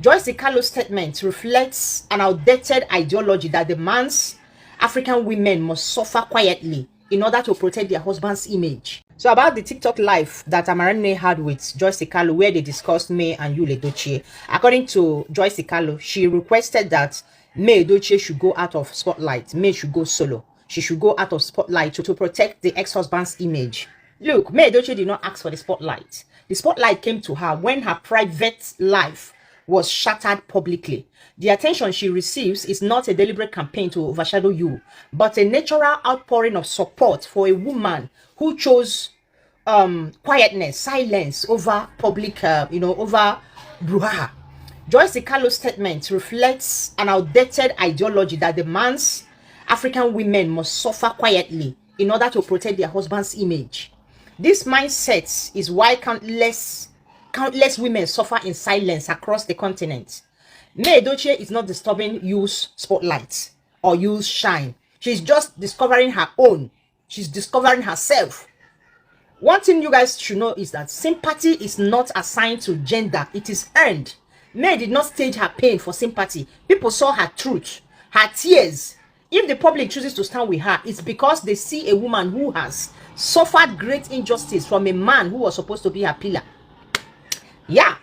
Joyce KALU's statement reflects an outdated ideology that demands African women must suffer quietly in order to protect their husband's image. So about the TikTok live that Amarane had with Joyce KALU, where they discussed May and Yul Edochie, according to Joyce KALU, she requested that May Edochie should go out of spotlight. May should go solo. She should go out of spotlight to protect the ex-husband's image. Look, May Edochie did not ask for the spotlight. The spotlight came to her when her private life was shattered publicly. The attention she receives is not a deliberate campaign to overshadow you, but a natural outpouring of support for a woman who chose quietness, silence over public, over brouhaha. Joyce KALU's statement reflects an outdated ideology that demands African women must suffer quietly in order to protect their husband's image. This mindset is why countless women suffer in silence across the continent. May Edochie is not disturbing Yul's spotlight or Yul's shine. She's just discovering her own. She's discovering herself. One thing you guys should know is that sympathy is not assigned to gender. It is earned. May did not stage her pain for sympathy. People saw her truth, her tears. If the public chooses to stand with her, it's because they see a woman who has suffered great injustice from a man who was supposed to be her pillar. Yeah,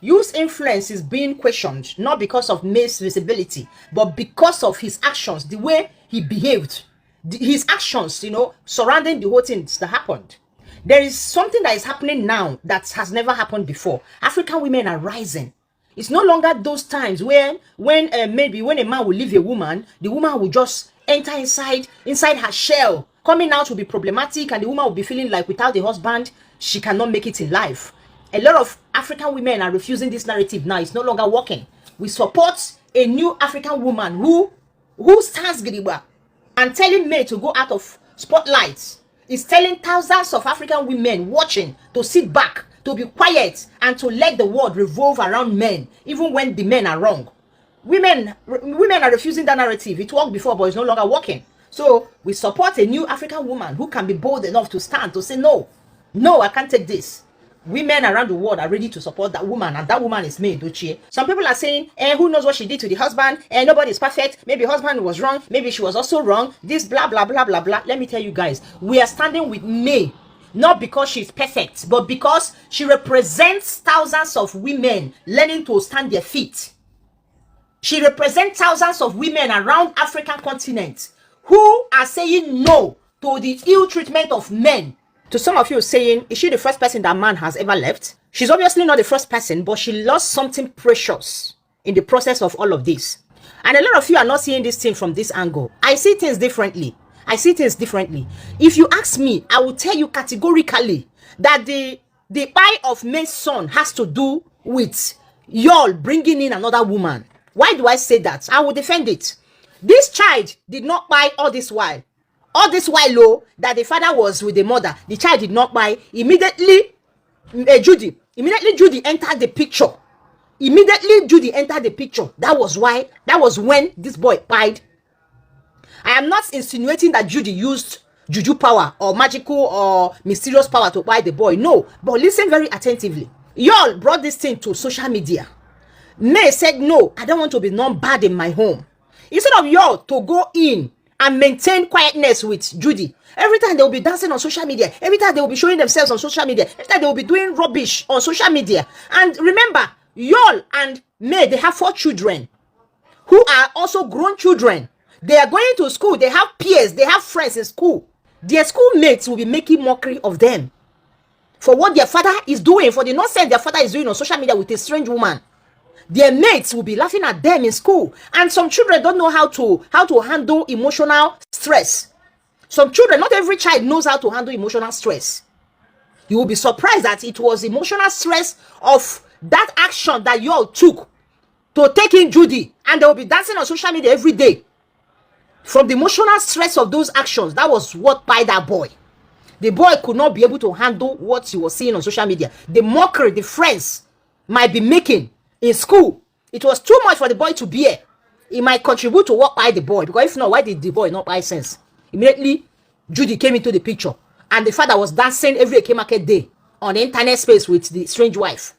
Yul's influence is being questioned, not because of May's visibility, but because of his actions, the way he behaved, his actions, surrounding the whole thing that happened. There is something that is happening now that has never happened before. African women are rising. It's no longer those times when maybe when a man will leave a woman, the woman will just enter inside her shell. Coming out will be problematic, and the woman will be feeling like without the husband, she cannot make it in life. A lot of African women are refusing this narrative now. It's no longer working. We support a new African woman who stands gidigba and telling May to go out of spotlights. Is telling thousands of African women watching to sit back, to be quiet, and to let the world revolve around men, even when the men are wrong. Women are refusing that narrative. It worked before, but it's no longer working. So we support a new African woman who can be bold enough to stand to say, no, I can't take this. Women around the world are ready to support that woman, and that woman is May Edochie. Some people are saying, who knows what she did to the husband? Nobody is perfect. Maybe husband was wrong. Maybe she was also wrong. This blah, blah, blah, blah, blah. Let me tell you guys, we are standing with May, not because she's perfect, but because she represents thousands of women learning to stand their feet. She represents thousands of women around African continent who are saying no to the ill treatment of men. To some of you saying, is she the first person that man has ever left? She's obviously not the first person, but she lost something precious in the process of all of this. And a lot of you are not seeing this thing from this angle. I see things differently. If you ask me, I will tell you categorically that the eye of May's son has to do with y'all bringing in another woman. Why do I say that? I will defend it. This child did not buy all this while. All this while, that the father was with the mother, the child did not buy. Immediately, Judy entered the picture. That was when this boy died. I am not insinuating that Judy used juju power or magical or mysterious power to buy the boy. No, but listen very attentively. Y'all brought this thing to social media. May said, no, I don't want to be known bad in my home. Instead of y'all to go in and maintain quietness with Judy. Every time they will be dancing on social media. Every time they will be showing themselves on social media. Every time they will be doing rubbish on social media. And remember, y'all and May, they have 4 children who are also grown children. They are going to school. They have peers. They have friends in school. Their schoolmates will be making mockery of them for what their father is doing, for the nonsense their father is doing on social media with a strange woman. Their mates will be laughing at them in school. And some children don't know how to handle emotional stress. Some children, not every child knows how to handle emotional stress. You will be surprised that it was emotional stress of that action that you all took to take in Judy. And they will be dancing on social media every day. From the emotional stress of those actions, that was what by that boy. The boy could not be able to handle what he was seeing on social media. The mockery the friends might be making in school. It was too much for the boy to bear. It might contribute to what by the boy. Because if not, why did the boy not buy sense? Immediately, Judy came into the picture. And the father was dancing every Eke market day on the internet space with the strange wife.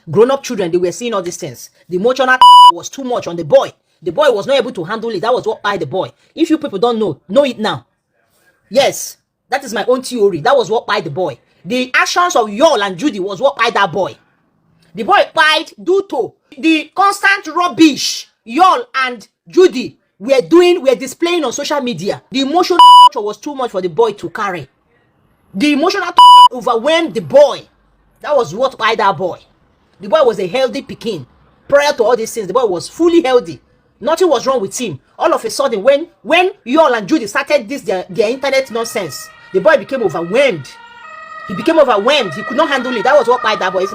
Grown-up children, they were seeing all these things. The emotional was too much on the boy. The boy was not able to handle it. That was what by the boy. If you people don't know it now. Yes, that is my own theory. That was what by the boy. The actions of Yul and Judy was what by that boy. The boy pied due to the constant rubbish Yul and Judy were displaying on social media. The emotional torture was too much for the boy to carry. The emotional torture overwhelmed the boy. That was what by that boy. The boy was a healthy pikin. Prior to all these things, the boy was fully healthy. Nothing was wrong with him. All of a sudden, when Yul and Judy started this their internet nonsense, the boy became overwhelmed. He became overwhelmed. He could not handle it. That was what by that boy.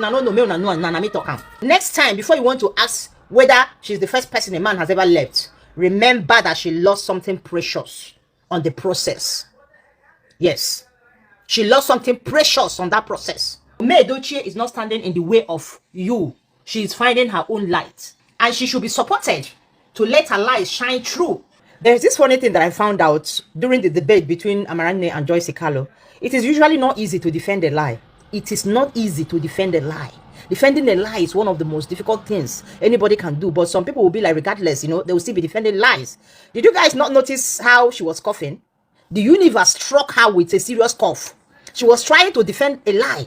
Next time, before you want to ask whether she's the first person a man has ever left, remember that she lost something precious on the process. Yes. She lost something precious on that process. May Edochie is not standing in the way of you. She is finding her own light. And she should be supported to let her light shine through. There's this funny thing that I found out during the debate between Amarane and Joyce KALU. It is usually not easy to defend a lie. It is not easy to defend a lie. Defending a lie is one of the most difficult things anybody can do. But some people will be like, regardless, they will still be defending lies. Did you guys not notice how she was coughing? The universe struck her with a serious cough. She was trying to defend a lie,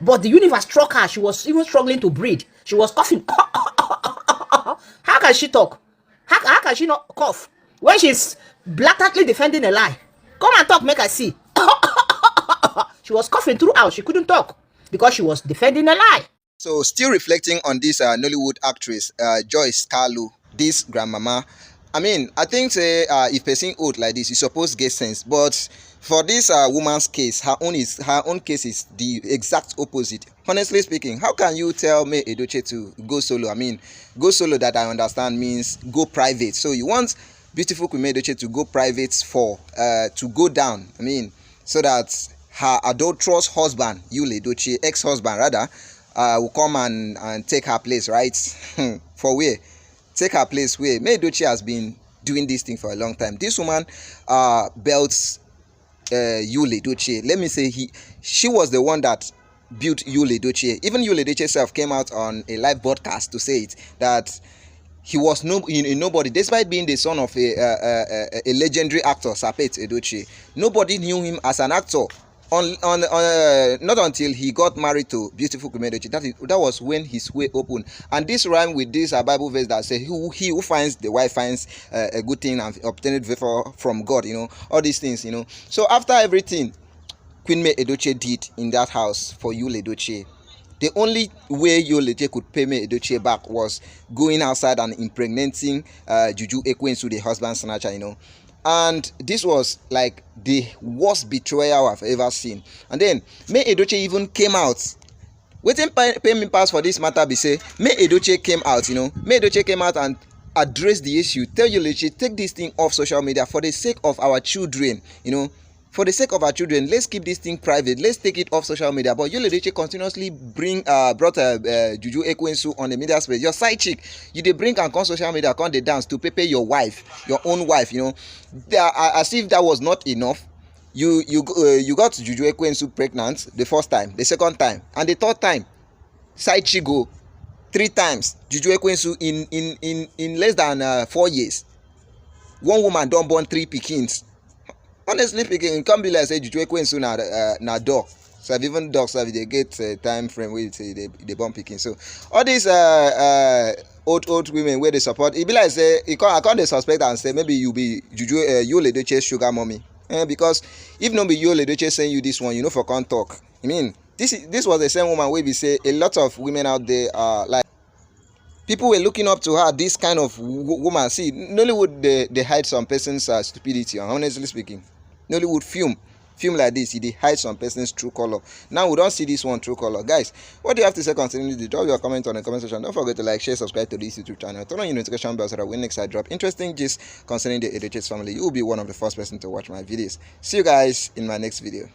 but the universe struck her. She was even struggling to breathe. She was coughing. How can she talk? How can she not cough when she's blatantly defending a lie? Come and talk, make I see. She was coughing throughout. She couldn't talk because she was defending a lie. So still reflecting on this Nollywood actress, Joyce Carlo, this grandmama. I mean, I think say if person old like this, you suppose get sense. But for this woman's case, her own case is the exact opposite. Honestly speaking, how can you tell May Edochie to go solo? I mean, go solo that I understand means go private. So you want beautiful Queen May Edochie to go private for to go down. I mean, so that her adulterous husband, Yul Edochie, ex-husband rather, will come and take her place, right? For where? Take her place where May Edochie has been doing this thing for a long time. This woman belts Yul Edochie. Let me say she was the one that built Yul Edochie. Even Yul Edochie herself came out on a live broadcast to say it, that he was nobody, despite being the son of a legendary actor, Sapet Edochie. Nobody knew him as an actor. Not until he got married to beautiful Queen May Edochie. That was when his way opened. And this rhyme with this Bible verse that says, he who finds the wife finds a good thing and obtained favor from God, all these things, So after everything Queen May Edochie did in that house for Yul Edochie, the only way Yul Edochie could pay May Edochie back was going outside and impregnating Juju Ekwensu, the husband snatcher, And this was like the worst betrayal I've ever seen. And then May Edochie even came out. Waiting payment pass for this matter be say May Edochie came out, May Edochie came out and addressed the issue. Tell Yul Edochie, take this thing off social media for the sake of our children, For the sake of our children, let's keep this thing private. Let's take it off social media. But Yul Edochie continuously brought Juju Ekwensu on the media space. Your side chick, you dey bring and come social media, come dey dance to prepare your wife, your own wife. As if that was not enough. You got Juju Ekwensu pregnant the first time, the second time, and the third time. Side chick go 3 times. Juju Ekwensu in less than 4 years. One woman don't born 3 pikins. Honestly speaking, it can't be like say Juju Ekwensu na dog. So even dogs have they get time frame where they born picking. So all these old women where they support, it be like say I can't they suspect and say maybe you be Yul Edochie sugar mommy. Because if not be Yul Edochie saying you this one, for can't talk. I mean, this was the same woman where we say a lot of women out there are like. People were looking up to her, this kind of woman. See, Nollywood, they hide some person's stupidity, honestly speaking. Nollywood film like this, they hide some person's true color. Now we don't see this one true color. Guys, what do you have to say concerning this? Drop your comment on the comment section. Don't forget to like, share, subscribe to this YouTube channel. Turn on your notification bell so that when next I drop interesting gist concerning the Edochie family, you will be one of the first person to watch my videos. See you guys in my next video.